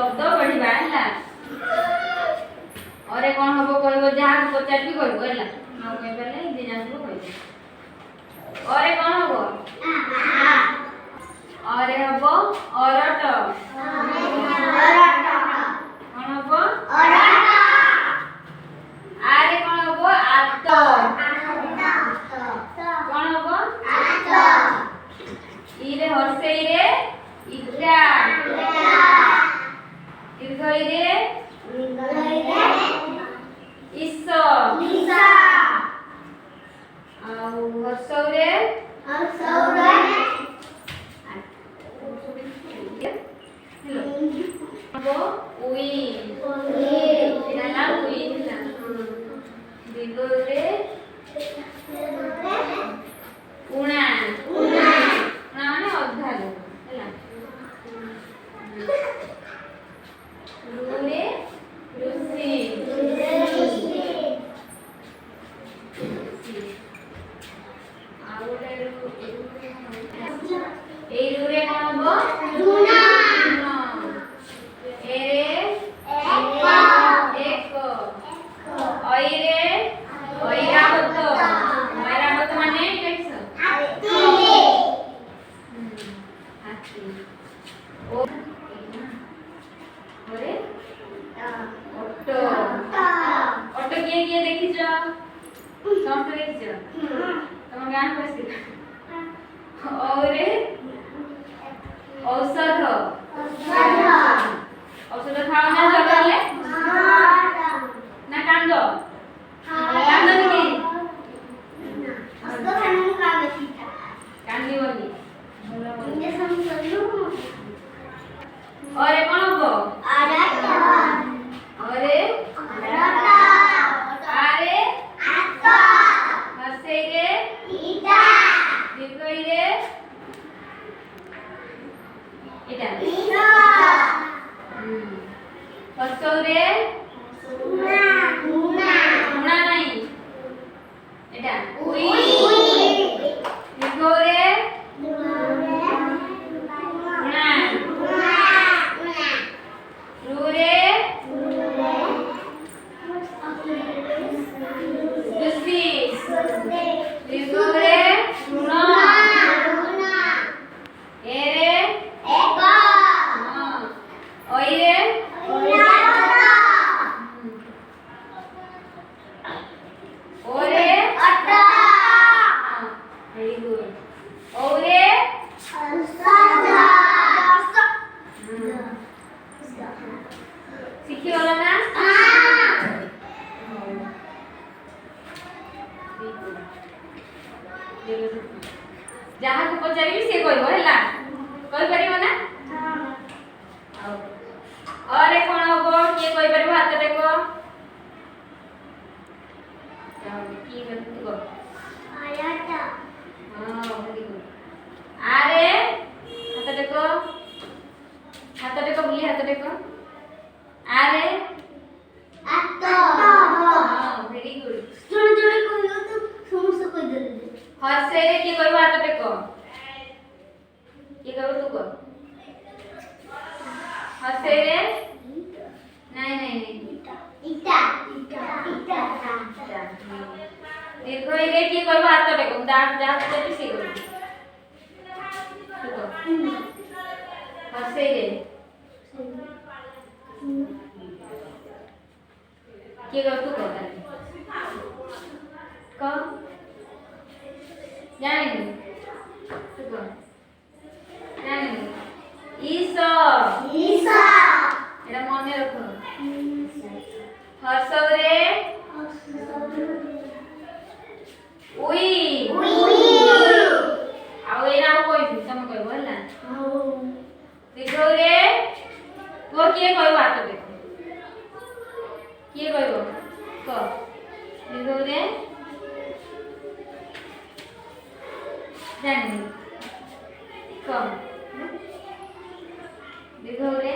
शब्द पढ़िबा हैला अरे कोन हबो कहबो जहा पचारबी कहबो हैला न कहि परले जे जानबो कहबो अरे कोन हबो अरे हबो अरट कोन हबो अरट आरे कोन हबो आत कोन हबो आत इरे हर्षई रे इटा दीर्घई रे इस हर्षौ रे हेलो उई नाला उई ना दीर्घ रे उणा उणा माने अधा लो हैला रे ऋषि ए रे कोन हबो लुना ए रे एक ओई रे ऐरावत ऐरावत माने कैसे हाथी ओ ओरे ऑटो ऑटो किए देखि छ समस्त देखि छ तम गान पसी औरे औषध औषध खाओ ना जगले ना कांदो कांदो नहीं उसको खाने में का बेटा कांदी वाली इंगे समझलो अरे कौन हो आराटा अरे आराटा अरे आत्ता हसे रे ईटा दीर्घई रे इटा ईटा हसौ रे उना उना उना नहीं एटा उई दीर्घ रे उना उना रु रे ऋषि दीर्घ रे उना ए रे एक ओई रे ओरे अट्टा वेरी गुड ओरे सादा सीखी वाला ना जहाँ को पचारि से कहबो हैला कहि परिबो ना अरे कोन हबो के कहि परिबो हाथ टेको की करते को आयाटा हां वेरी गुड अरे हाथ टेको बुली हाथ टेको अरे आतो हां वेरी गुड जोड़ जोड़ कहियो तो समस्त कहि देले हसे रे की कहबो हाथ टेको की कहबो तू को हसे रे नहीं इटा दीर्घ रे की कहबो हाथ टेको दांत दांत से से कहबो हसे रे की कहबो तू कहता क जाने तू कह जाने ईसा एटा मने रखो हर्षौ रे उई आउ एना कोइ तम कहबो हला दीर्घ रे वो किए कहबो हाथ देखो किए कहबो क दीर्घ रे जानि क दीर्घ रे